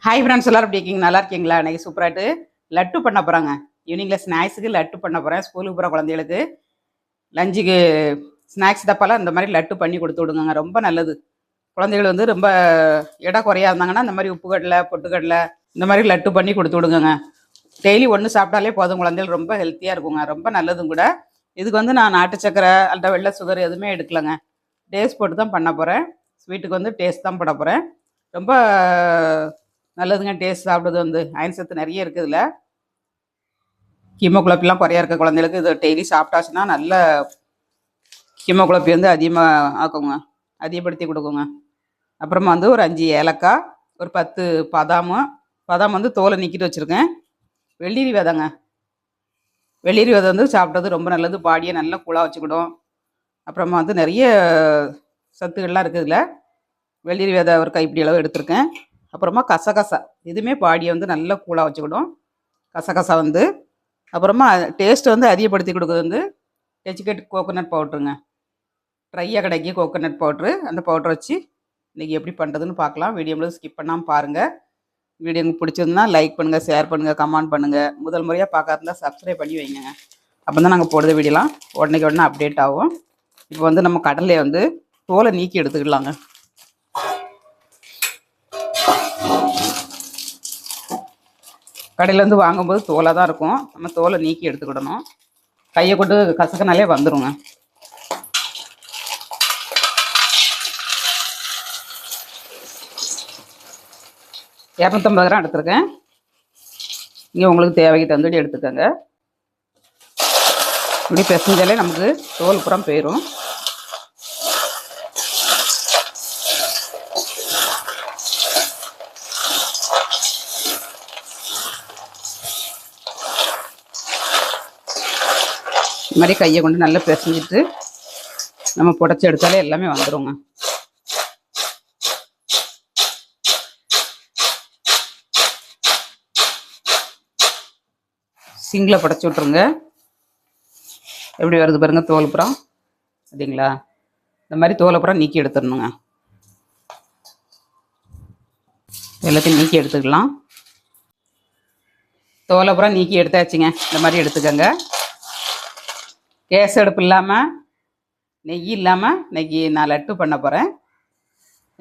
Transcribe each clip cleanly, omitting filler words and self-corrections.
Hi friends, எல்லாரும் எப்படி இருக்கீங்க? நல்லா இருக்கீங்களா? இன்னைக்கு சூப்பராகிட்டு லட்டு பண்ண போகிறாங்க. ஈவினிங்கில் ஸ்நாக்ஸுக்கு லட்டு பண்ண போகிறேன். ஸ்கூலுக்கு போகிற குழந்தைகளுக்கு லஞ்சுக்கு ஸ்நாக்ஸ் டப்பாலாம் இந்த மாதிரி லட்டு பண்ணி கொடுத்து விடுங்க. ரொம்ப நல்லது. குழந்தைகள் வந்து ரொம்ப எடை குறையா இருந்தாங்கன்னா இந்த மாதிரி உப்பு கடலை, பொட்டுக்கடலை இந்த மாதிரி லட்டு பண்ணி கொடுத்து விடுங்க. டெய்லி ஒன்று சாப்பிட்டாலே போதும். குழந்தைகள் ரொம்ப ஹெல்த்தியாக இருக்குங்க. ரொம்ப நல்லதும் கூட. இதுக்கு வந்து நான் நாட்டு சக்கரை அல்ல வெள்ளை சுகர் எதுவுமே எடுக்கலைங்க. டேஸ்ட் போட்டு தான் பண்ண போகிறேன். ஸ்வீட்டுக்கு வந்து டேஸ்ட் தான் போட போகிறேன். ரொம்ப நல்லதுங்க. டேஸ்ட் சாப்பிடுறது வந்து அயன் சத்து நிறைய இருக்குதுல்ல. ஹீமோகுளோபின்லாம் குறையா இருக்க குழந்தைகளுக்கு இது டெய்லி சாப்பிட்டாச்சுன்னா நல்ல ஹீமோகுளோபின் வந்து அதிகமாக ஆக்குங்க, அதிகப்படுத்தி கொடுக்குங்க. அப்புறமா வந்து ஒரு 5 ஏலக்காய், ஒரு 10 பாதாம் வந்து தோலை நீக்கிட்டு வச்சுருக்கேன். வெள்ளரி விதைங்க. வெள்ளரி விதை வந்து சாப்பிட்றது ரொம்ப நல்லது. பாடியை நல்லா கூலாக வச்சுக்கிடும். அப்புறமா வந்து நிறைய சத்துக்கள்லாம் இருக்குதுல்ல. வெள்ளரி விதை ஒரு கைப்பிடி அளவு எடுத்திருக்கேன். அப்புறமா கசகசா, இதுவுமே பாடியை வந்து நல்லா கூலாக வச்சுக்கிடும் கசகசா வந்து. அப்புறமா டேஸ்ட் வந்து அதிகப்படுத்தி கொடுக்குறது வந்து டெச்சிகேட் கோகோனட் பவுட்ருங்க. ட்ரையாக கிடைக்கி கோகோனட் பவுட்ரு. அந்த பவுட்ரு வச்சு இன்றைக்கி எப்படி பண்ணுறதுன்னு பார்க்கலாம். வீடியோ முழுவதும் ஸ்கிப் பண்ணாமல் பாருங்கள். வீடியோ உங்களுக்கு பிடிச்சிருந்தா லைக் பண்ணுங்கள், ஷேர் பண்ணுங்கள், கமெண்ட் பண்ணுங்கள். முதல் முறையாக பார்க்காருந்தா சப்ஸ்கிரைப் பண்ணி வைங்க. அப்போ தான் நாங்கள் போடுற வீடியோலாம் உடனே அப்டேட் ஆகும். இப்போ வந்து நம்ம கடலையை வந்து தோலை நீக்கி எடுத்துக்கலாங்க. கடையிலேருந்து வாங்கும்போது தோலாக தான் இருக்கும். நம்ம தோலை நீக்கி எடுத்துக்கிடணும். கையை கொண்டு கசக்கனாலே வந்துடுங்க. $250 கிராம் எடுத்துருக்கேன். இங்கே உங்களுக்கு தேவைக்கு தந்துட்டு எடுத்துக்கோங்க. இப்படி பிசைஞ்சாலே நமக்கு தோல் புறம் போயிடும். இது மாதிரி கையை கொண்டு நல்லா பிசைஞ்சிட்டு நம்ம புடச்சி எடுத்தாலே எல்லாமே வந்துடுங்க. சிங்கில் புடச்சி விட்ருங்க. எப்படி வருது பாருங்க தோல்புறம். சரிங்களா? இந்த மாதிரி தோல்புறம் நீக்கி எடுத்துடணுங்க. எல்லாத்தையும் நீக்கி எடுத்துக்கலாம். தோல்புறம் நீக்கி எடுத்தாச்சுங்க. இந்த மாதிரி எடுத்துக்கோங்க. கேஸ் அடுப்பு இல்லாமல், நெய் இல்லாமல் இன்னைக்கு நான் லட்டு பண்ண போகிறேன்.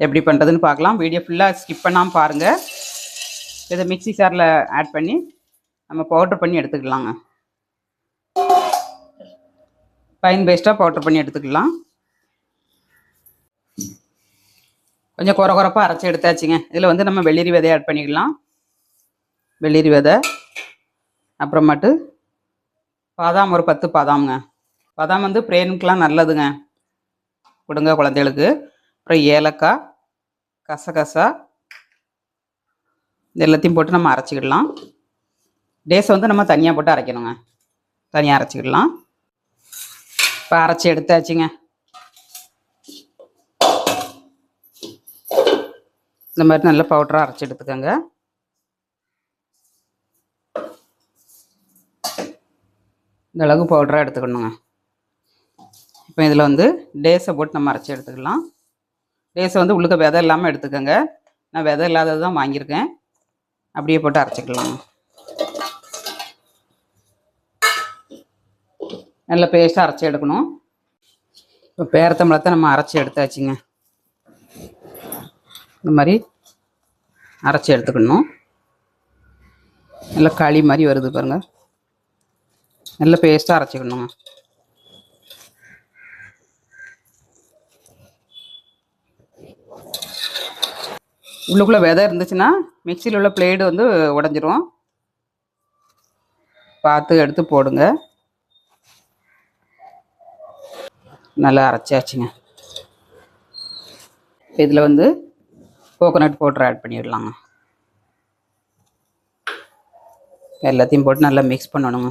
எப்படி பண்ணுறதுன்னு பார்க்கலாம். வீடியோ ஃபுல்லாக ஸ்கிப் பண்ணாமல் பாருங்கள். இதை மிக்ஸி ஜாரில் ஆட் பண்ணி நம்ம பவுட்ரு பண்ணி எடுத்துக்கலாங்க. ஃபைன் பேஸ்ட்டாக பவுட்ரு பண்ணி எடுத்துக்கலாம். கொஞ்சம் குறப்பாக அரைச்சி எடுத்தாச்சுங்க. இதில் வந்து நம்ம வெள்ளரி விதையை ஆட் பண்ணிக்கலாம். வெள்ளரி விதை, அப்புறமாட்டு பாதாம் ஒரு 10 பாதாமுங்க. பாதாம் வந்து பிரெயினுக்கெலாம் நல்லதுங்க. கொடுங்க குழந்தைகளுக்கு. அப்புறம் ஏலக்காய், கசகசா, இது எல்லாத்தையும் போட்டு நம்ம அரைச்சிக்கிடலாம். டேஸை வந்து நம்ம தனியாக போட்டு அரைக்கணுங்க. தனியாக அரைச்சிக்கிடலாம். இப்போ அரைச்சி எடுத்தாச்சுங்க. இந்த மாதிரி நல்ல பவுடராக அரைச்சி எடுத்துக்கோங்க. இந்த அளவுக்கு பவுடராக எடுத்துக்கணுங்க. இப்போ இதில் வந்து டேஸை போட்டு நம்ம அரைச்சி எடுத்துக்கலாம். டேஸை வந்து உள்ளுக்க விதை இல்லாமல் எடுத்துக்கோங்க. நான் விதை இல்லாதது தான் வாங்கியிருக்கேன். அப்படியே போட்டு அரைச்சிக்கலாம். நல்ல பேஸ்ட்டாக அரைச்சி எடுக்கணும். இப்போ பேரத்தம்பழத்தை நம்ம அரைச்சி எடுத்தாச்சுங்க. இந்த மாதிரி அரைச்சி எடுத்துக்கணும். நல்ல களி மாதிரி வருது பாருங்கள். நல்ல பேஸ்ட்டாக அரைச்சிக்கணுங்க. உள்ளுக்குள்ளே விதை இருந்துச்சுன்னா மிக்சியில் உள்ள பிளேடு வந்து உடஞ்சிரும். பார்த்து எடுத்து போடுங்க. நல்லா அரைச்சாச்சுங்க. இதில் வந்து கோகோனட் பவுடர் ஆட் பண்ணிடலாங்க. எல்லாத்தையும் போட்டு நல்லா மிக்ஸ் பண்ணணுங்க.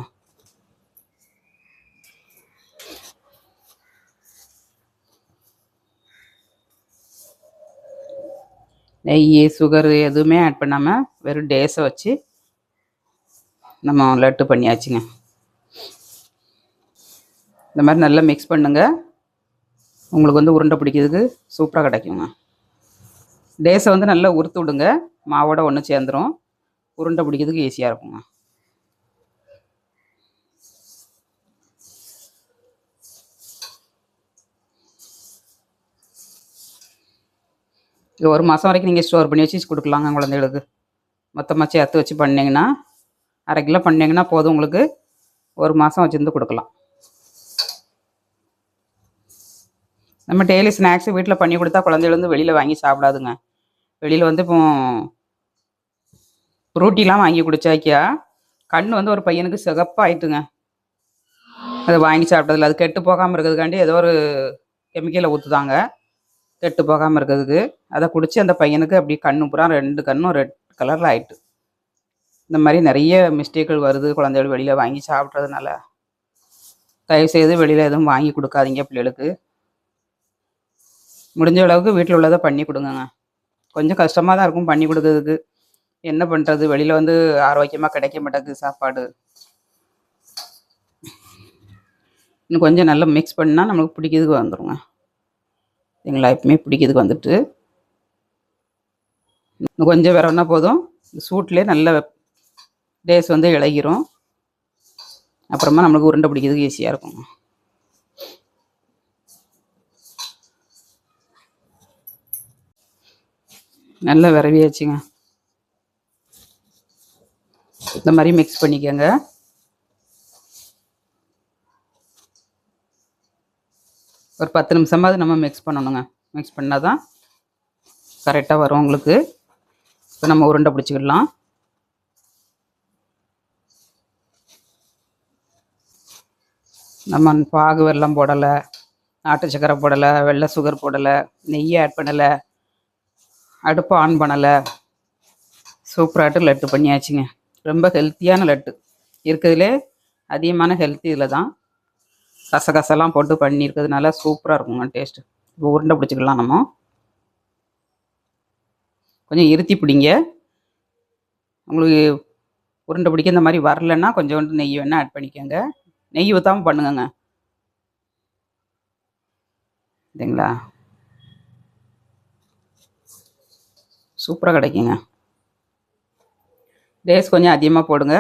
நெய், சுகரு எதுவுமே ஆட் பண்ணாமல் வெறும் டேஸை வச்சு நம்ம லட்டு பண்ணியாச்சுங்க. இந்த மாதிரி நல்லா மிக்ஸ் பண்ணுங்க. உங்களுக்கு வந்து உருண்டை பிடிக்கிறதுக்கு சூப்பராக கிடைக்குங்க. டேஸை வந்து நல்லா உறுத்து விடுங்க, மாவோட ஒன்று சேர்ந்துடும். உருண்டை பிடிக்கிறதுக்கு ஈஸியாக இருக்குங்க. இது 1 மாதம் வரைக்கும் நீங்கள் ஸ்டோர் பண்ணி வச்சு கொடுக்கலாங்க குழந்தைகளுக்கு. மொத்தமாக சேர்த்து வச்சு பண்ணிங்கன்னா 1/2 கிலோ பண்ணிங்கன்னா போதும், உங்களுக்கு 1 மாதம் வச்சுருந்து கொடுக்கலாம். நம்ம டெய்லி ஸ்நாக்ஸு வீட்டில் பண்ணி கொடுத்தா குழந்தைகள் வந்து வெளியில் வாங்கி சாப்பிடாதுங்க. வெளியில் வந்து இப்போ ஃப்ரூட்டிலாம் வாங்கி குடிச்சாக்கியா கண் வந்து ஒரு பையனுக்கு சிகப்பாயிட்டுங்க. அதை வாங்கி சாப்பிட்டதில்ல. அது கெட்டு போகாமல் இருக்கிறதுக்காண்டி ஏதோ ஒரு கெமிக்கலை ஊற்றுதாங்க கெட்டு போகாமல் இருக்கிறதுக்கு. அதை குடித்து அந்த பையனுக்கு அப்படி கண்ணு பூரா 2 கண்ணும் ரெட் கலரில் ஆயிட்டு. இந்த மாதிரி நிறைய மிஸ்டேக்கள் வருது குழந்தைகள் வெளியில் வாங்கி சாப்பிட்றதுனால. தயவுசெய்து வெளியில் எதுவும் வாங்கி கொடுக்காதீங்க பிள்ளைகளுக்கு. முடிஞ்ச அளவுக்கு வீட்டில் உள்ளதை பண்ணி கொடுங்கங்க. கொஞ்சம் கஷ்டமாக தான் இருக்கும் பண்ணி கொடுக்கறதுக்கு. என்ன பண்ணுறது, வெளியில் வந்து ஆரோக்கியமாக கிடைக்க மாட்டேங்குது சாப்பாடு. இன்னும் கொஞ்சம் நல்லா மிக்ஸ் பண்ணால் நம்மளுக்கு பிடிக்கிறதுக்கு வந்துடுங்க. எங்களை எப்பவுமே பிடிக்கிறதுக்கு வந்துட்டு இன்னும் கொஞ்சம் வேறன்னா போதும். சூட்லேயே நல்ல டேஸ் வந்து இளகிரும். அப்புறமா நம்மளுக்கு உருண்டை பிடிக்கிறதுக்கு ஈஸியாக இருக்கும். நல்லா விரவியாச்சுங்க. இந்த மாதிரி மிக்ஸ் பண்ணிக்கோங்க. ஒரு 10 நிமிஷமாவது நம்ம மிக்ஸ் பண்ணணுங்க. மிக்ஸ் பண்ணால் தான் கரெக்டாக வரும் உங்களுக்கு. இப்போ நம்ம உருண்டை பிடிச்சிக்கிடலாம். நம்ம பாகு வெல்லம் போடலை, நாட்டு சக்கரை போடலை, வெள்ளை சுகர் போடலை, நெய்யை ஆட் பண்ணலை, அடுப்பை ஆன் பண்ணலை. சூப்பராகிட்டு லட்டு பண்ணியாச்சுங்க. ரொம்ப ஹெல்த்தியான லட்டு. இருக்கிறதுலே அதிகமான ஹெல்த்தி இதில் தான். கசகசெல்லாம் போட்டு பண்ணியிருக்கிறதுனால சூப்பராக இருக்குங்க டேஸ்ட்டு. இப்போ உருண்டை பிடிச்சிக்கலாம். நம்ம கொஞ்சம் இருத்தி பிடிங்க. உங்களுக்கு உருண்டை பிடிக்க இந்த மாதிரி வரலன்னா கொஞ்சோண்டு நெய் வேணால் ஆட் பண்ணிக்கோங்க. நெய் ஊற்றாமல் பண்ணுங்கங்க. சரிங்களா? சூப்பராக கிடைக்குங்க. டேஸ் கொஞ்சம் அதிகமாக போடுங்க,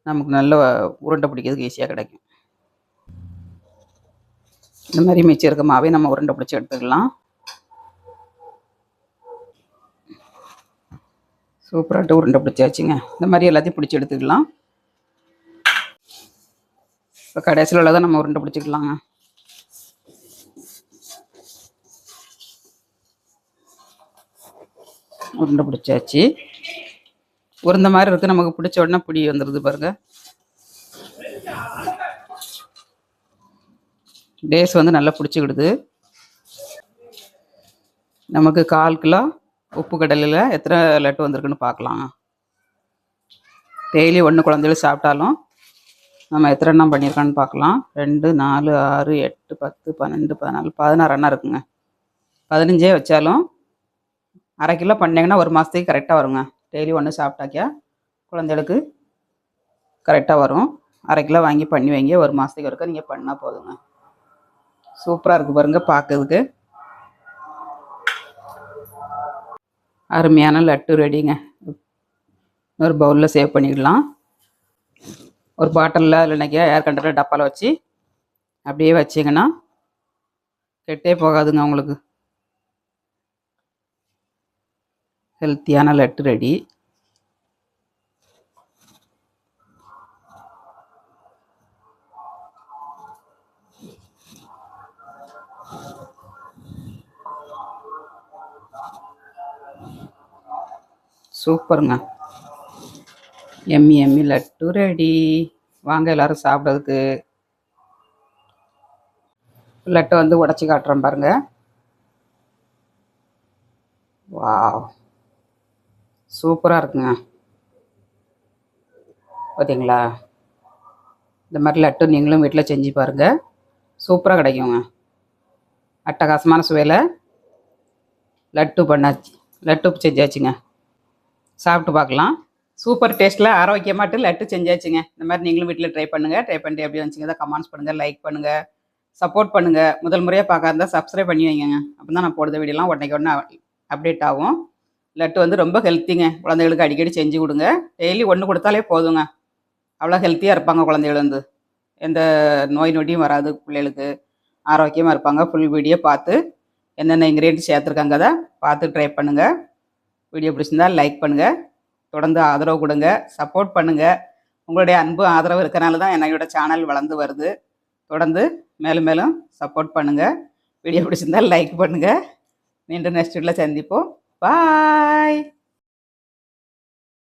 நமக்கு நல்ல உருண்டை பிடிக்கிறதுக்கு ஈஸியாக கிடைக்கும். இந்த மாதிரி மிச்சம் இருக்க மாவே நம்ம உருண்டை பிடிச்சி எடுத்துக்கலாம். சூப்பராகிட்டு உருண்டை பிடிச்சாச்சுங்க. இந்த மாதிரி எல்லாத்தையும் பிடிச்சி எடுத்துக்கலாம். இப்போ கடைசியில் உள்ளதை நம்ம உருண்டை பிடிச்சிக்கலாங்க. உருண்டை பிடிச்சாச்சு. உருண்டை மாதிரி இருக்குது. நமக்கு பிடிச்ச உடனே பிடி வந்துடுது பாருங்கள். டேஸ் வந்து நல்லா பிடிச்சிக்கிடுது. நமக்கு 1/4 கிலோ உப்பு கடலையில் எத்தனை லட்டு வந்திருக்குன்னு பார்க்கலாம். டெய்லி 1 குழந்தைகள் சாப்பிட்டாலும் நம்ம எத்தனை எண்ணம் பண்ணியிருக்கான்னு பார்க்கலாம். 2, 4, 6, 8, 10, 12, 14, 16 எண்ணம் இருக்குங்க. 15 வச்சாலும் 1/2 கிலோ பண்ணிங்கன்னா 1 மாதத்துக்கு கரெக்டாக வருங்க. டெய்லி 1 சாப்பிட்டாக்கியா குழந்தைகளுக்கு கரெக்டாக வரும். 1/2 கிலோ வாங்கி பண்ணி வைங்க. 1 மாதத்துக்கு வரைக்கும் நீங்கள் பண்ணால் போதுங்க. சூப்பராக இருக்குது பாருங்கள் பார்க்கறதுக்கு. அருமையான லட்டு ரெடிங்க. ஒரு பவுலில் சேவ் பண்ணிடலாம். ஒரு பாட்டிலில் இல்லைனாக்கி ஏர் கண்டரில் டப்பாவில் வச்சு அப்படியே வச்சிங்கன்னா கெட்டே போகாதுங்க. உங்களுக்கு ஹெல்த்தியான லட்டு ரெடி. சூப்பருங்க. எம்மி எம்மி லட்டு ரெடி. வாங்க எல்லோரும் சாப்பிட்றதுக்கு. லட்டு வந்து உடச்சி காட்டுறேன் பாருங்கள். வாவ், சூப்பராக இருக்குங்க. பார்த்தீங்களா? இந்த மாதிரி லட்டு நீங்களும் வீட்டில் செஞ்சு பாருங்கள். சூப்பராக கிடைக்குங்க. அட்டகாசமான சுவையில் லட்டு செஞ்சாச்சுங்க. சாப்பிட்டு பார்க்கலாம். சூப்பர் டேஸ்ட்டில் ஆரோக்கியமாட்டு லட்டு செஞ்சாச்சுங்க. இந்த மாதிரி நீங்களும் வீட்டில் ட்ரை பண்ணுங்கள். ட்ரை பண்ணிட்டு எப்படி வந்துச்சுங்க கமெண்ட்ஸ் பண்ணுங்கள், லைக் பண்ணுங்கள், சப்போர்ட் பண்ணுங்கள். முதல் முறையாக பார்க்க இருந்தால் சப்ஸ்கிரைப் பண்ணி வைங்க. அப்போ தான் நான் போடுற வீடியோலாம் உடனே அப்டேட் ஆகும். லட்டு வந்து ரொம்ப ஹெல்த்திங்க. குழந்தைகளுக்கு அடிக்கடி செஞ்சு கொடுங்க. டெய்லி ஒன்று கொடுத்தாலே போதுங்க. அவ்வளோ ஹெல்த்தியாக இருப்பாங்க குழந்தைகள் வந்து. எந்த நோய் நொடியும் வராது பிள்ளைகளுக்கு. ஆரோக்கியமாக இருப்பாங்க. ஃபுல் வீடியோ பார்த்து என்னென்ன இன்க்ரீடியன்ட் சேர்த்துருக்காங்க அதை பார்த்து ட்ரை பண்ணுங்கள். வீடியோ பிடிச்சிருந்தா லைக் பண்ணுங்கள். தொடர்ந்து ஆதரவு கொடுங்க, சப்போர்ட் பண்ணுங்கள். உங்களுடைய அன்பு ஆதரவு இருக்கனால தான் என்னோட சேனல் வளர்ந்து வருது. தொடர்ந்து மேலும் மேலும் சப்போர்ட் பண்ணுங்கள். வீடியோ பிடிச்சிருந்தா லைக் பண்ணுங்கள். மீண்டும் நெக்ஸ்ட் வீடியோவில் சந்திப்போம். பாய்.